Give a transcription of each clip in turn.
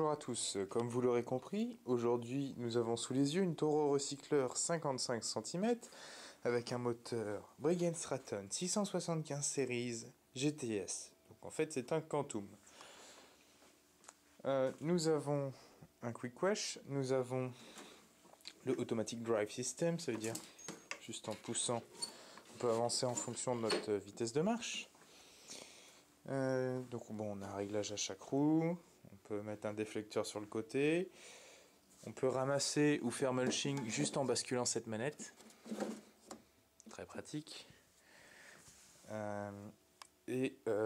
Bonjour à tous, comme vous l'aurez compris, aujourd'hui nous avons sous les yeux une Toro Recycler 55 cm avec un moteur Briggs & Stratton 675 Series GTS. Donc en fait c'est un Quantum. Nous avons un Quick Wash, nous avons le Automatic Drive System, ça veut dire juste en poussant on peut avancer en fonction de notre vitesse de marche. Donc bon, on a un réglage à chaque roue, on peut mettre un déflecteur sur le côté, on peut ramasser ou faire mulching juste en basculant cette manette, très pratique.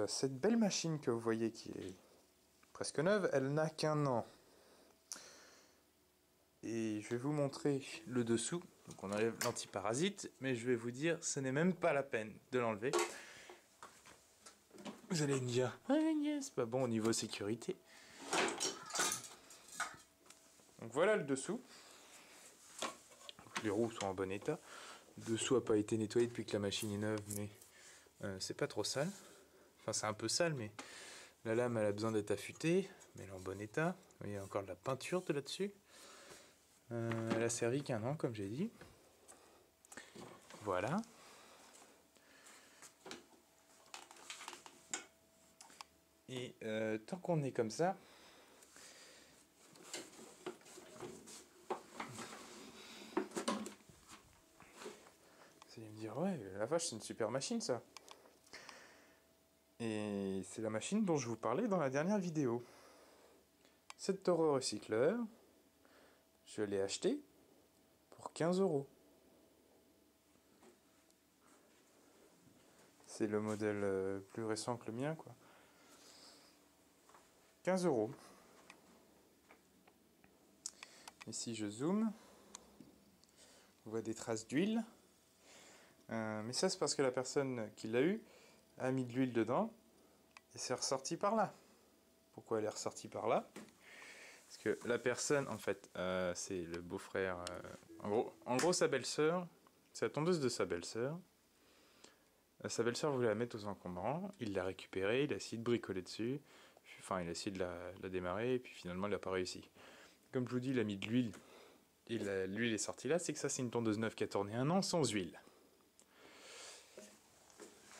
Cette belle machine que vous voyez qui est presque neuve, elle n'a qu'un an. Et je vais vous montrer le dessous, donc on enlève l'antiparasite, mais je vais vous dire, ce n'est même pas la peine de l'enlever. Vous allez me dire, ah, c'est pas bon au niveau sécurité. Donc voilà le dessous. Les roues sont en bon état. Le dessous n'a pas été nettoyé depuis que la machine est neuve, mais c'est pas trop sale. Enfin, c'est un peu sale, mais la lame elle a besoin d'être affûtée, mais elle est en bon état. Vous voyez, il y a encore de la peinture de là-dessus. Elle a servi qu'un an, comme j'ai dit. Voilà. Et tant qu'on est comme ça, vous allez me dire, ouais, la vache, c'est une super machine, ça. Et c'est la machine dont je vous parlais dans la dernière vidéo. Cette Toro Recycler, je l'ai achetée pour 15 €. C'est le modèle plus récent que le mien, quoi. 15 €. Et si je zoome, on voit des traces d'huile. Mais ça, c'est parce que la personne qui l'a eu a mis de l'huile dedans et c'est ressorti par là. Pourquoi elle est ressortie par là? Parce que la personne, en fait, c'est le beau-frère. En gros, sa belle-sœur, c'est la tondeuse de sa belle-sœur. Sa belle-sœur voulait la mettre aux encombrants. Il l'a récupérée, il a essayé de bricoler dessus. Enfin, il a essayé de la démarrer et puis finalement, il n'a pas réussi. Comme je vous dis, il a mis de l'huile. Et l'huile est sortie là. C'est que ça, c'est une tondeuse neuve qui a tourné un an sans huile.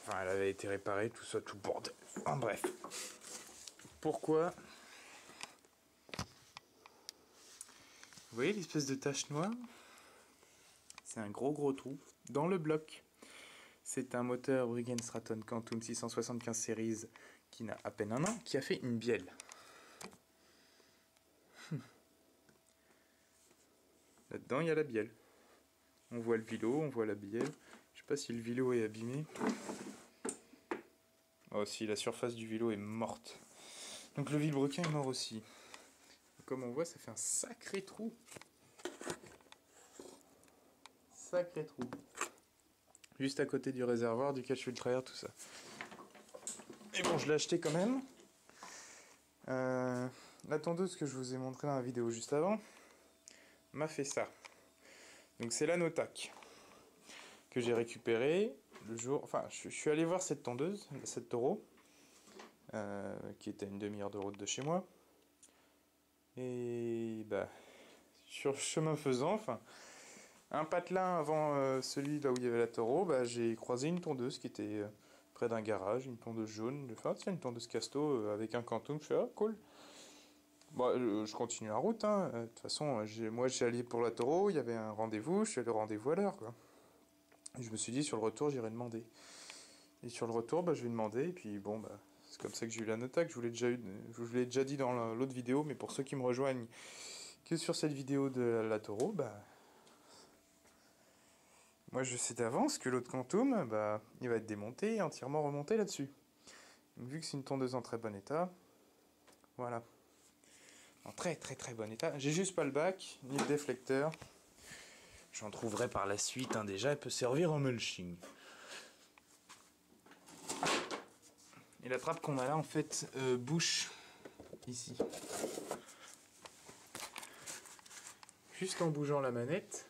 Enfin, elle avait été réparée, tout ça, tout bordel. En bref. Pourquoi? Vous voyez l'espèce de tache noire? C'est un gros trou dans le bloc. C'est un moteur Briggs & Stratton Quantum 675 Series qui n'a à peine un an, qui a fait une bielle. Là-dedans, il y a la bielle. On voit le vilo, on voit la bielle. Je sais pas si le vilo est abîmé. Oh si, la surface du vilo est morte. Donc le vilebrequin est mort aussi. Comme on voit, ça fait un sacré trou. Sacré trou. Juste à côté du réservoir duquel je filtre tout ça. Et bon, je l'ai acheté quand même. La tondeuse que je vous ai montré dans la vidéo juste avant m'a fait ça. Donc c'est la Notac que j'ai récupérée le jour. Enfin, je suis allé voir cette tondeuse, cette Toro, qui était à une demi-heure de route de chez moi. Et bah, sur chemin faisant, enfin, un patelin avant celui là où il y avait la Toro, bah, j'ai croisé une tondeuse qui était près d'un garage, une tondeuse jaune. Enfin, c'est une tondeuse Casto avec un Quantum. Je fais ah cool. Bon, je continue la route. De toute façon, moi j'ai allé pour la Toro, il y avait un rendez-vous, je suis allé au rendez-vous à l'heure, quoi. Et je me suis dit sur le retour j'irai demander. Et sur le retour, bah, je vais demander. Et puis bon, bah, c'est comme ça que j'ai eu la Notac. Je vous l'ai déjà dit dans l'autre vidéo, mais pour ceux qui me rejoignent que sur cette vidéo de la Toro, bah, moi je sais d'avance que l'autre Quantum, bah, il va être démonté et entièrement remonté là-dessus. Donc, vu que c'est une tondeuse en très bon état, voilà. En très bon état. J'ai juste pas le bac, ni le déflecteur. J'en trouverai par la suite, déjà, elle peut servir en mulching. Et la trappe qu'on a là, en fait, bouche ici. Juste en bougeant la manette,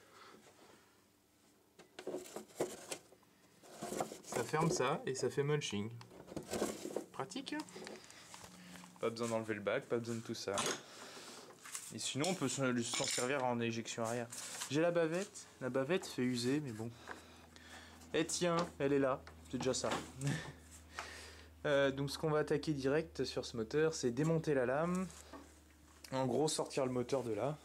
ça ferme ça et ça fait mulching. Pratique, hein? Pas besoin d'enlever le bac, pas besoin de tout ça. Et sinon, on peut s'en servir en éjection arrière. J'ai la bavette fait user, mais bon. Eh tiens, elle est là, c'est déjà ça. Donc ce qu'on va attaquer direct sur ce moteur, c'est démonter la lame. En gros, sortir le moteur de là.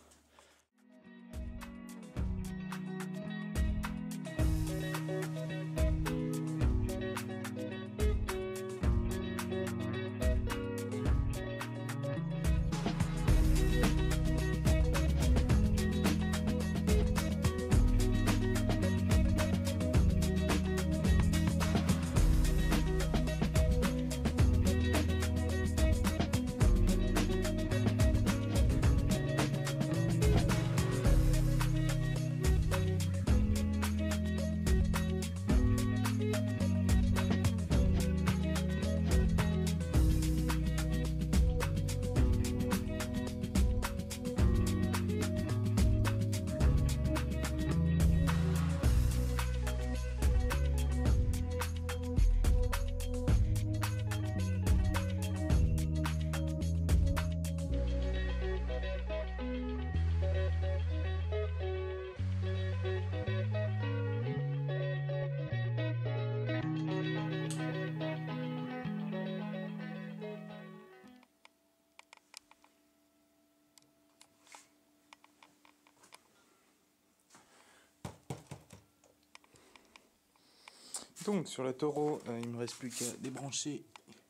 Donc sur la Toro, il me reste plus qu'à débrancher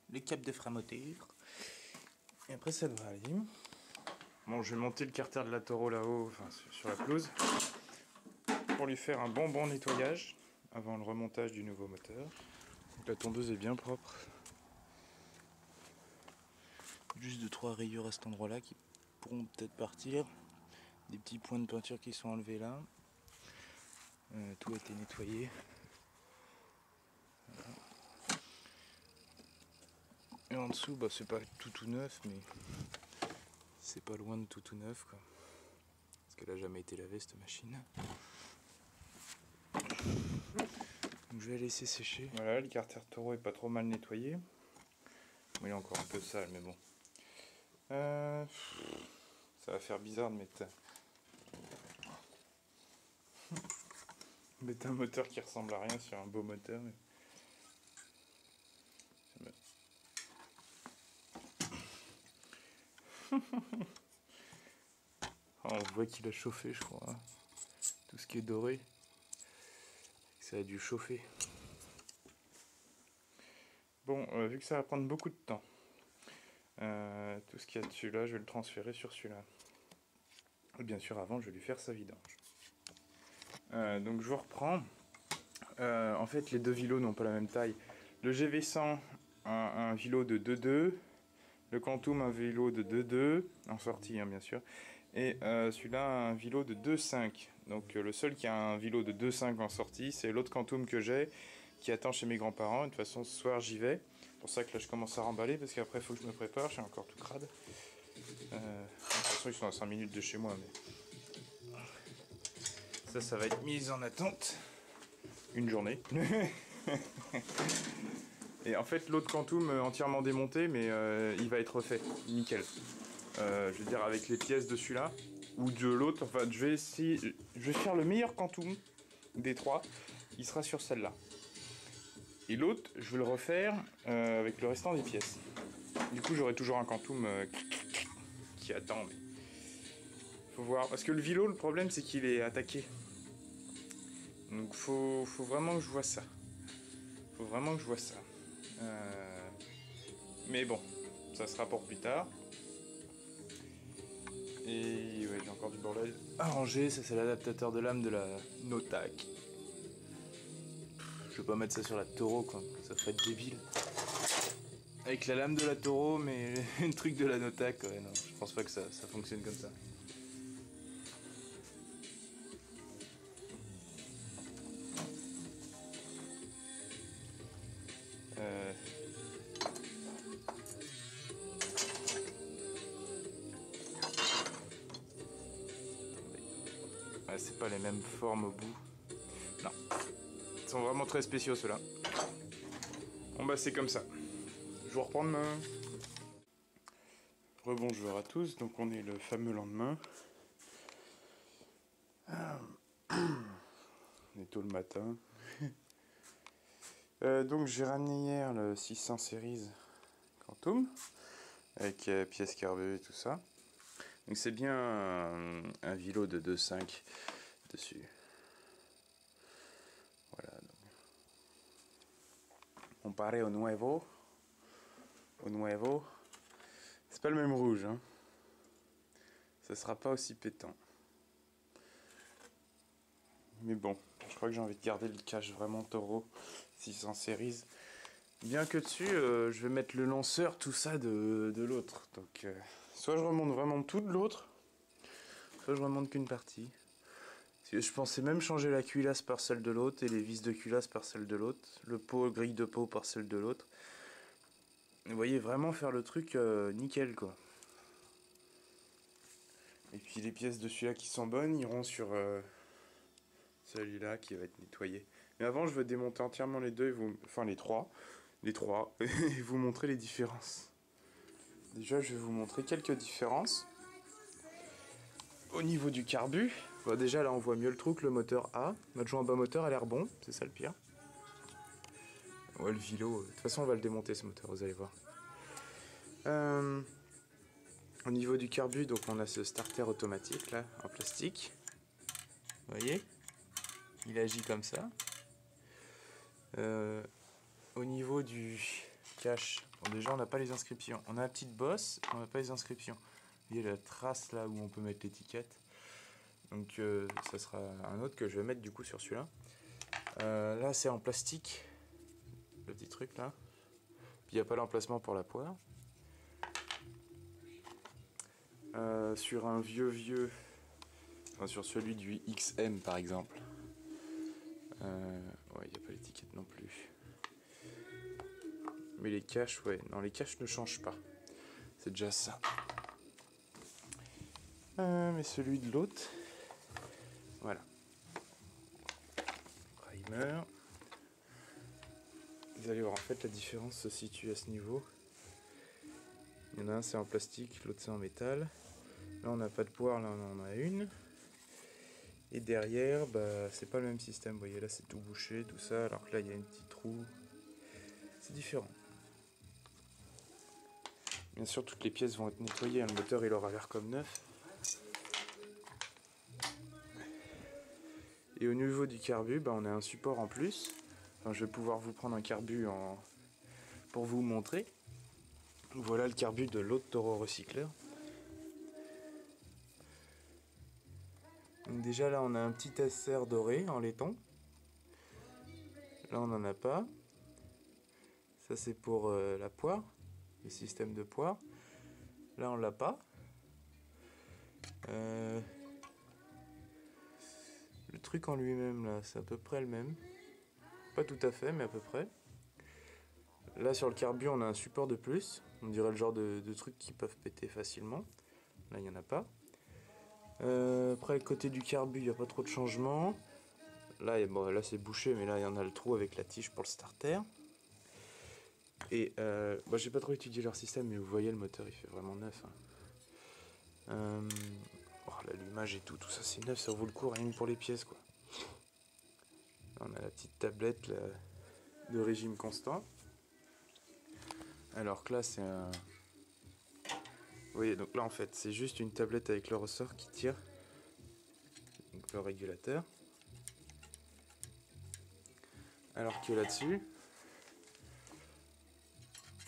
les câbles de frein moteur. Et après ça devrait aller. Bon, je vais monter le carter de la Toro là-haut, enfin sur la pelouse, pour lui faire un bon nettoyage avant le remontage du nouveau moteur. Donc, la tondeuse est bien propre. Juste 2-3 rayures à cet endroit-là qui pourront peut-être partir. Des petits points de peinture qui sont enlevés là. Tout a été nettoyé. Voilà. Et en dessous, bah, c'est pas tout neuf, mais c'est pas loin de tout neuf, quoi. Parce qu'elle a jamais été lavée cette machine. Donc je vais la laisser sécher. Voilà, le carter Toro est pas trop mal nettoyé. Bon, il est encore un peu sale, mais bon. Ça va faire bizarre de mettre un moteur qui ressemble à rien sur un beau moteur. Mais... on voit qu'il a chauffé, je crois. Hein. Tout ce qui est doré, ça a dû chauffer. Bon, vu que ça va prendre beaucoup de temps, tout ce qu'il y a dessus là, je vais le transférer sur celui-là. Et bien sûr, avant, je vais lui faire sa vidange. Donc je vous reprends. En fait, les deux vélos n'ont pas la même taille. Le GV100 a un vélo de 2.2. Le Quantum un vélo de 2.2, en sortie hein, bien sûr. Et celui-là a un vélo de 2.5. Donc le seul qui a un vélo de 2.5 en sortie, c'est l'autre Quantum que j'ai, qui attend chez mes grands-parents. De toute façon, ce soir, j'y vais. C'est pour ça que là, je commence à remballer, parce qu'après, il faut que je me prépare. Je suis encore tout crade. De toute façon, ils sont à 5 minutes de chez moi. Mais... ça va être mis en attente. Une journée. Et en fait, l'autre Quantum entièrement démonté, mais il va être refait. Nickel. Je veux dire, avec les pièces de celui-là, ou de l'autre. Enfin, je vais faire le meilleur Quantum des trois. Il sera sur celle-là. Et l'autre, je vais le refaire avec le restant des pièces. Du coup, j'aurai toujours un Quantum qui attend. Mais... faut voir. Parce que le vélo, le problème, c'est qu'il est attaqué. Donc, faut vraiment que je vois ça. Faut vraiment que je vois ça. Mais bon, ça sera pour plus tard. Et ouais, j'ai encore du bordel à ranger. Ça, c'est l'adaptateur de lame de la Notac. Je vais pas mettre ça sur la Toro, quoi. Ça ferait être débile. Avec la lame de la Toro, mais le truc de la Notac, ouais, non, je pense pas que ça fonctionne comme ça. Ouais, c'est pas les mêmes formes au bout. Non. Ils sont vraiment très spéciaux ceux-là. Bon bah c'est comme ça. Je vais reprendre Rebonjour à tous, donc on est le fameux lendemain. On est tôt le matin. Donc j'ai ramené hier le 600 Series Quantum avec pièces carbues et tout ça. Donc c'est bien un Vilo de 2.5 dessus. Voilà. Donc. Comparé au Nuevo, c'est pas le même rouge, hein. Ça sera pas aussi pétant. Mais bon, je crois que j'ai envie de garder le cache vraiment Toro 600 Series. Bien que dessus, je vais mettre le lanceur, tout ça de l'autre. Donc, soit je remonte vraiment tout de l'autre, soit je remonte qu'une partie. Parce que je pensais même changer la culasse par celle de l'autre et les vis de culasse par celle de l'autre. Le pot, grille de pot par celle de l'autre. Vous voyez, vraiment faire le truc nickel, quoi. Et puis les pièces de celui-là qui sont bonnes iront sur celui-là qui va être nettoyé. Mais avant, je veux démonter entièrement les deux, enfin les trois, et vous montrer les différences. Déjà, je vais vous montrer quelques différences. Au niveau du carbu, bon, déjà là on voit mieux le truc, le moteur A. Notre joint bas moteur a l'air bon, c'est ça le pire. Ouais, le Vilo, de toute façon on va le démonter ce moteur, vous allez voir. Au niveau du carbu, donc on a ce starter automatique là, en plastique. Vous voyez, il agit comme ça. Au niveau du cache, bon, déjà on n'a pas les inscriptions. On a la petite bosse, on n'a pas les inscriptions. Vous voyez la trace là où on peut mettre l'étiquette. Donc ça sera un autre que je vais mettre du coup sur celui-là. Là c'est en plastique, le petit truc là. Puis il n'y a pas l'emplacement pour la poire. Sur un vieux, enfin, sur celui du XM par exemple. Ouais, il n'y a pas l'étiquette non plus. Mais les caches, ouais, non, les caches ne changent pas. C'est déjà ça. Mais celui de l'autre, voilà. Primer. Vous allez voir, en fait, la différence se situe à ce niveau. Il y en a un, c'est en plastique, l'autre, c'est en métal. Là, on n'a pas de poire, là, on en a une. Et derrière, bah, c'est pas le même système. Vous voyez, là, c'est tout bouché, tout ça, alors que là, il y a un petit trou. C'est différent. Bien sûr, toutes les pièces vont être nettoyées. Le moteur, il aura l'air comme neuf. Et au niveau du carbu, bah, on a un support en plus. Enfin, je vais pouvoir vous prendre un carbu pour vous montrer. Voilà le carbu de l'autre Toro recycleur. Donc déjà là on a un petit SR doré en laiton. Là on n'en a pas. Ça c'est pour la poire, le système de poire. Là on l'a pas. Le truc en lui-même là c'est à peu près le même. Pas tout à fait mais à peu près. Là sur le carbu on a un support de plus. On dirait le genre de trucs qui peuvent péter facilement. Là il n'y en a pas. Après le côté du carbu il n'y a pas trop de changement. Là, bon, là c'est bouché mais là il y en a le trou avec la tige pour le starter. Et bah, j'ai pas trop étudié leur système mais vous voyez le moteur il fait vraiment neuf, hein. Oh, l'allumage et tout ça c'est neuf, ça vaut le coup rien que pour les pièces quoi. Là, on a la petite tablette là, de régime constant. Alors que là c'est un... Vous voyez donc là en fait c'est juste une tablette avec le ressort qui tire. Donc le régulateur. Alors que là-dessus,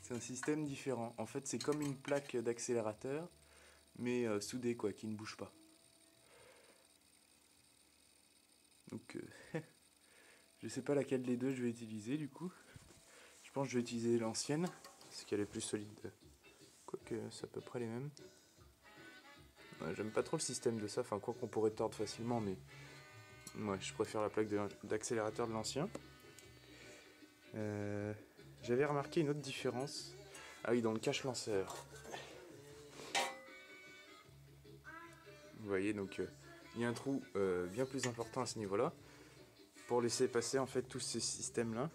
c'est un système différent. En fait, c'est comme une plaque d'accélérateur, mais soudée, quoi, qui ne bouge pas. Donc, je sais pas laquelle des deux je vais utiliser, du coup. Je pense que je vais utiliser l'ancienne, parce qu'elle est plus solide. Quoique, c'est à peu près les mêmes. Ouais, j'aime pas trop le système de ça, enfin, quoi qu'on pourrait tordre facilement, mais... Ouais, je préfère la plaque d'accélérateur de l'ancien. J'avais remarqué une autre différence. Ah oui, dans le cache lanceur. Vous voyez, donc il y a un trou bien plus important à ce niveau-là pour laisser passer en fait tous ces systèmes-là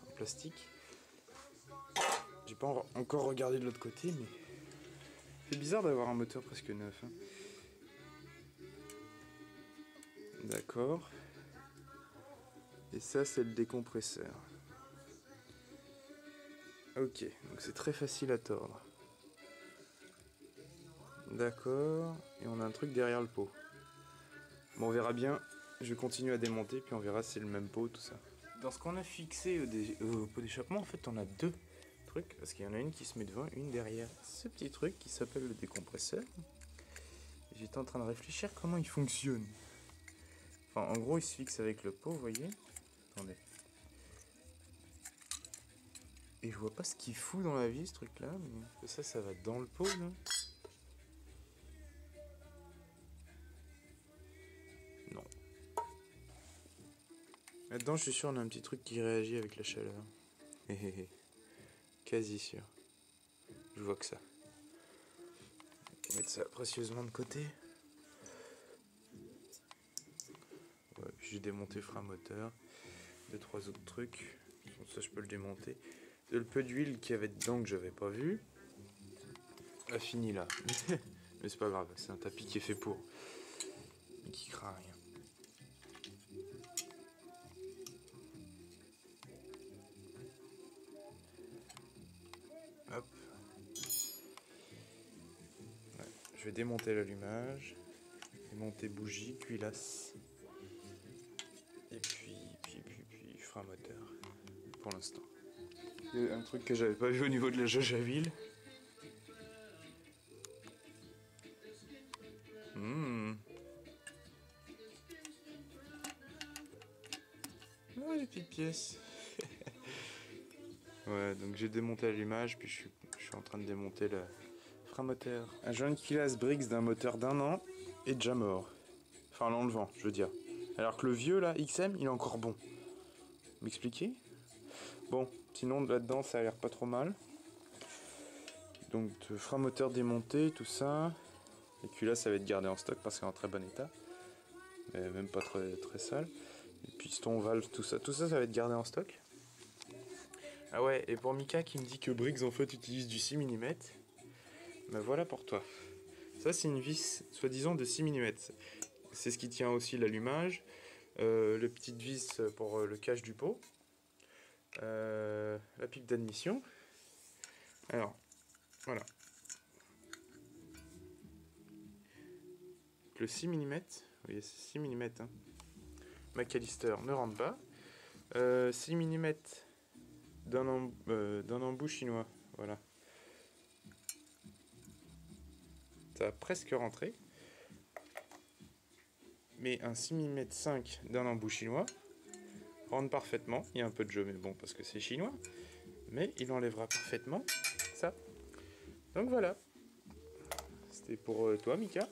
en plastique. J'ai pas encore regardé de l'autre côté, mais C'est bizarre d'avoir un moteur presque neuf. Hein. D'accord. Et ça, c'est le décompresseur. Ok, donc c'est très facile à tordre. D'accord. Et on a un truc derrière le pot. Bon, on verra bien. Je vais continuer à démonter, puis on verra si c'est le même pot, tout ça. Dans ce qu'on a fixé au pot d'échappement, en fait, on a deux trucs. Parce qu'il y en a une qui se met devant, une derrière. Ce petit truc qui s'appelle le décompresseur. J'étais en train de réfléchir comment il fonctionne. Enfin, en gros, il se fixe avec le pot, vous voyez. Attendez. Et je vois pas ce qu'il fout dans la vie, ce truc-là. Mais ça va dans le pot, là. Non. Là-dedans, je suis sûr, on a un petit truc qui réagit avec la chaleur. Quasi sûr. Je vois que ça. On va mettre ça précieusement de côté. Ouais, puis j'ai démonté le frein moteur. 2-3 autres trucs. Bon, ça, je peux le démonter. Le peu d'huile qu'il y avait dedans que j'avais pas vu a fini là. Mais c'est pas grave, c'est un tapis qui est fait pour. Et qui craint rien. Hop. Ouais, je vais démonter l'allumage. Démonter bougie, cuillasse. Et puis frein moteur. Pour l'instant. Un truc que j'avais pas vu au niveau de la jauge à huile. Oh, les petites pièces. Ouais, donc j'ai démonté l'allumage, puis je suis en train de démonter le frein moteur. Un joint Kilas Briggs d'un moteur d'1 an est déjà mort. Enfin, l'enlevant, je veux dire. Alors que le vieux, là, XM, il est encore bon. M'expliquer? Bon, sinon, là-dedans, ça a l'air pas trop mal. Donc, frein moteur démonté, tout ça. Les culasses, ça va être gardé en stock parce qu'il est en très bon état. Mais même pas très, très sale. Et piston, valve, tout ça, ça va être gardé en stock. Ah ouais, et pour Mika qui me dit que Briggs en fait utilise du 6 mm, ben voilà pour toi. Ça c'est une vis soi-disant de 6 mm. C'est ce qui tient aussi l'allumage, le petite vis pour le cache du pot, la pipe d'admission. Alors, voilà. Le 6 mm, vous voyez c'est 6 mm, hein. McAllister ne rentre pas. 6 mm d'un embout chinois, voilà. Ça a presque rentré. Mais un 6 mm 5 d'un embout chinois rentre parfaitement. Il y a un peu de jeu, mais bon, parce que c'est chinois. Mais il enlèvera parfaitement ça. Donc voilà. C'était pour toi, Mika.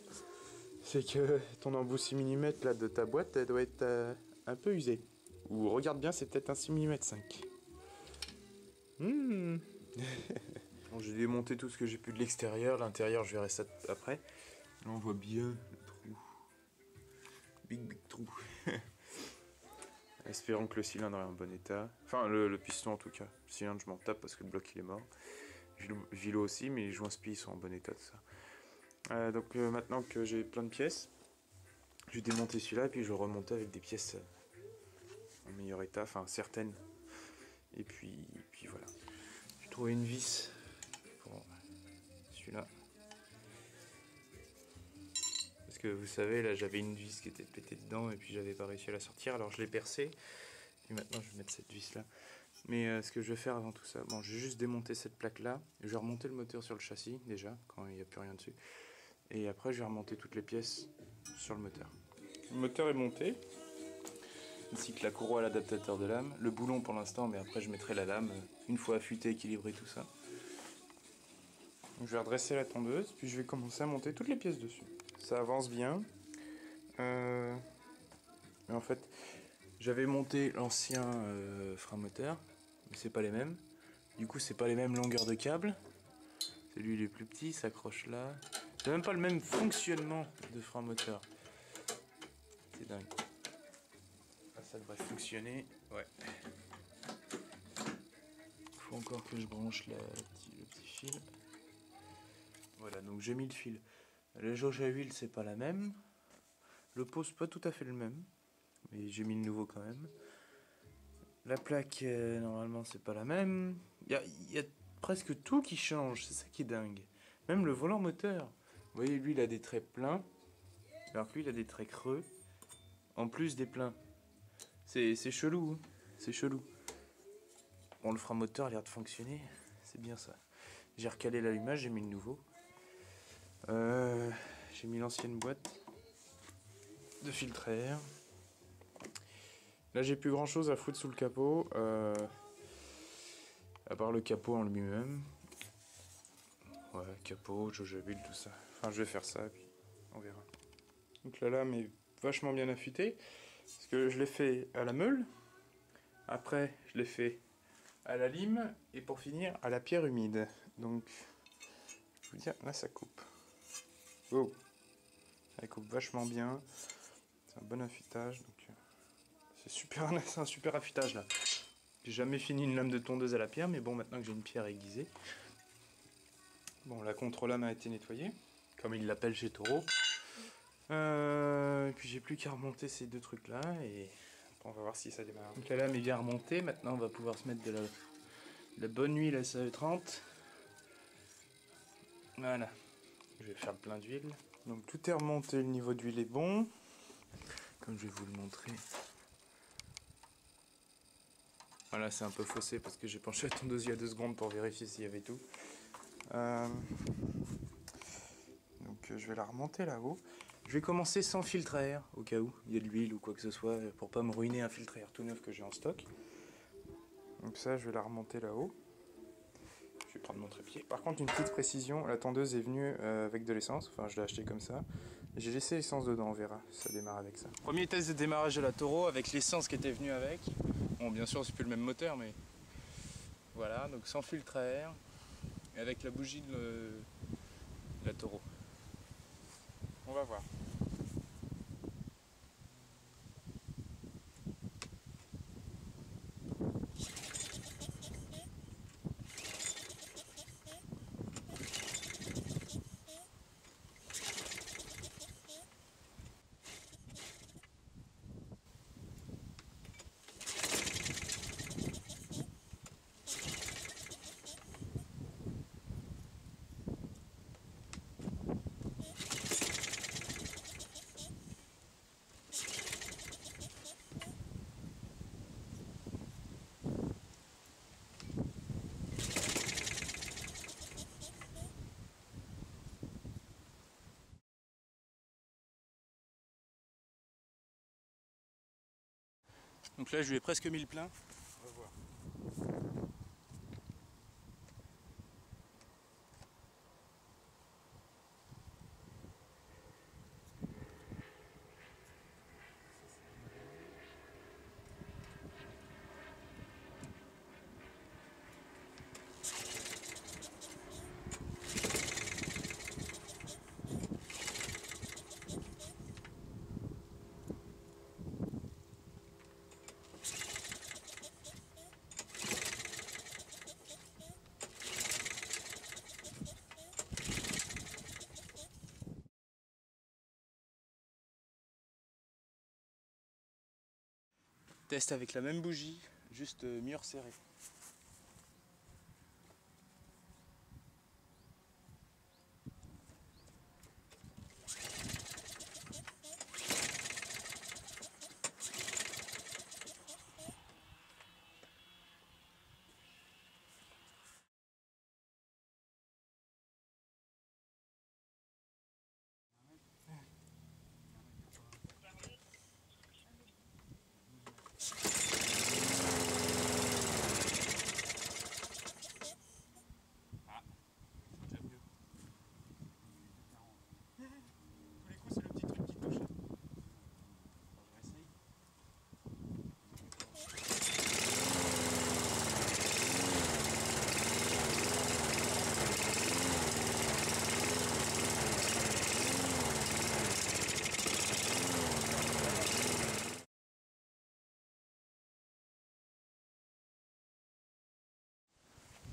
C'est que ton embout 6 mm là, de ta boîte, elle doit être un peu usée. Ou regarde bien, c'est peut-être un 6 mm 5. Bon, j'ai démonté tout ce que j'ai pu de l'extérieur. L'intérieur, je verrai ça après. Là, on voit bien le trou. Big trou. Espérons que le cylindre est en bon état. Enfin, le piston en tout cas. Le cylindre, je m'en tape parce que le bloc il est mort. Vilo aussi, mais les joints spi sont en bon état de ça. Donc maintenant que j'ai plein de pièces, je vais démonter celui-là et puis je vais remonter avec des pièces en meilleur état, enfin certaines. Et puis voilà. J'ai trouvé une vis pour celui-là. Parce que vous savez, là j'avais une vis qui était pétée dedans et puis j'avais pas réussi à la sortir, alors je l'ai percée. Et maintenant je vais mettre cette vis là. Mais ce que je vais faire avant tout ça, bon, je vais juste démonter cette plaque là. Je vais remonter le moteur sur le châssis déjà, quand il n'y a plus rien dessus. Et après je vais remonter toutes les pièces sur le moteur. Le moteur est monté, ainsi que la courroie à l'adaptateur de lame. Le boulon pour l'instant, mais après je mettrai la lame une fois affûtée, équilibrée, tout ça. Donc, je vais redresser la tondeuse, puis je vais commencer à monter toutes les pièces dessus. Ça avance bien. Mais en fait, j'avais monté l'ancien frein moteur, mais c'est pas les mêmes. Du coup, c'est pas les mêmes longueurs de câble. Celui il est plus petit, s'accroche là. C'est même pas le même fonctionnement de frein moteur. C'est dingue. Ah, ça devrait fonctionner. Ouais. Faut encore que je branche le petit fil. Voilà, donc j'ai mis le fil. La jauge à huile, c'est pas la même. Le pot, c'est pas tout à fait le même. Mais j'ai mis le nouveau quand même. La plaque, normalement, c'est pas la même. Il y a presque tout qui change, c'est ça qui est dingue. Même le volant moteur. Vous voyez, lui, il a des traits pleins. Alors que lui, il a des traits creux. En plus des pleins. C'est chelou, hein. C'est chelou. Bon, le frein moteur a l'air de fonctionner. C'est bien ça. J'ai recalé l'allumage, j'ai mis le nouveau. J'ai mis l'ancienne boîte de filtre à air. Là, j'ai plus grand chose à foutre sous le capot. À part le capot en lui-même. Ouais, capot, jauge à huile, tout ça. Enfin, je vais faire ça, puis on verra. Donc la lame est vachement bien affûtée. Parce que je l'ai fait à la meule. Après, je l'ai fait à la lime. Et pour finir, à la pierre humide. Donc, je vous dire, là, ça coupe. Oh, elle coupe vachement bien. C'est un bon affûtage. Donc, c'est un super affûtage là. J'ai jamais fini une lame de tondeuse à la pierre, mais bon, maintenant que j'ai une pierre aiguisée. Bon, la contre-lame a été nettoyée, comme ils l'appellent chez Toro. Et puis j'ai plus qu'à remonter ces deux trucs là et on va voir si ça démarre. Donc la lame est bien remontée, maintenant on va pouvoir se mettre de la bonne huile à SAE30. Voilà, je vais faire le plein d'huile. Donc tout est remonté, le niveau d'huile est bon. Comme je vais vous le montrer. Voilà, c'est un peu faussé parce que j'ai penché la tondeuse il y a 2 secondes pour vérifier s'il y avait tout. Donc je vais la remonter là-haut. Je vais commencer sans filtre à air, au cas où il y a de l'huile ou quoi que ce soit, pour pas me ruiner un filtre à air tout neuf que j'ai en stock. Donc ça, je vais la remonter là-haut. Je vais prendre mon trépied. Par contre, une petite précision, la tondeuse est venue avec de l'essence, enfin je l'ai acheté comme ça. J'ai laissé l'essence dedans, on verra, ça démarre avec ça. Premier test de démarrage de la Toro avec l'essence qui était venue avec. Bon, bien sûr, c'est plus le même moteur, mais voilà, donc sans filtre à air et avec la bougie de la Toro. On va voir. Donc là, je lui ai presque mis le plein. On va voir. Test avec la même bougie, juste mieux resserré.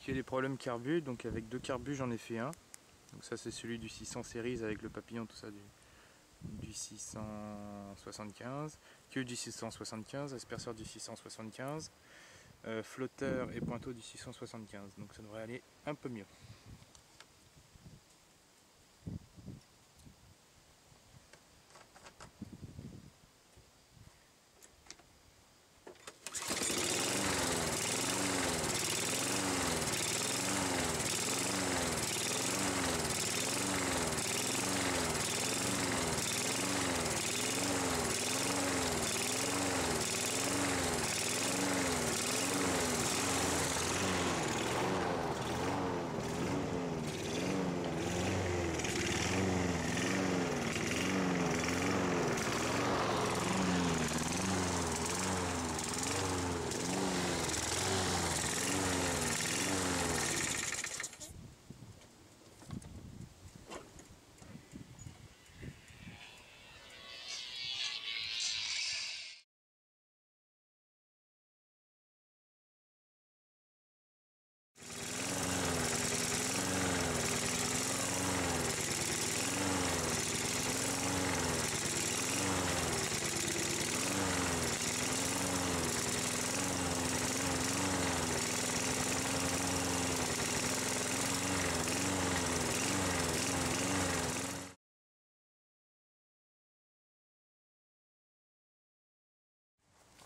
Il y a des problèmes carbu, donc avec 2 carbus j'en ai fait un. Donc ça c'est celui du 600 Series avec le papillon, tout ça du 675, queue du 675, asperceur du 675, flotteur et pointeau du 675. Donc ça devrait aller un peu mieux.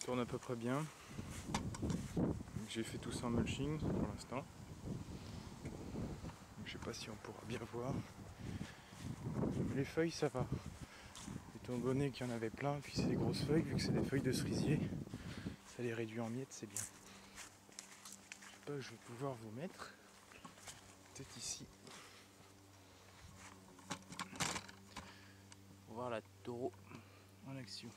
Tourne à peu près bien. J'ai fait tout ça en mulching pour l'instant. Je sais pas si on pourra bien voir. Les feuilles ça va. Étant donné qu'il y en avait plein, puis c'est des grosses feuilles, vu que c'est des feuilles de cerisier, ça les réduit en miettes, c'est bien. Je sais pas, je vais pouvoir vous mettre peut-être ici. Voir la taureau en action.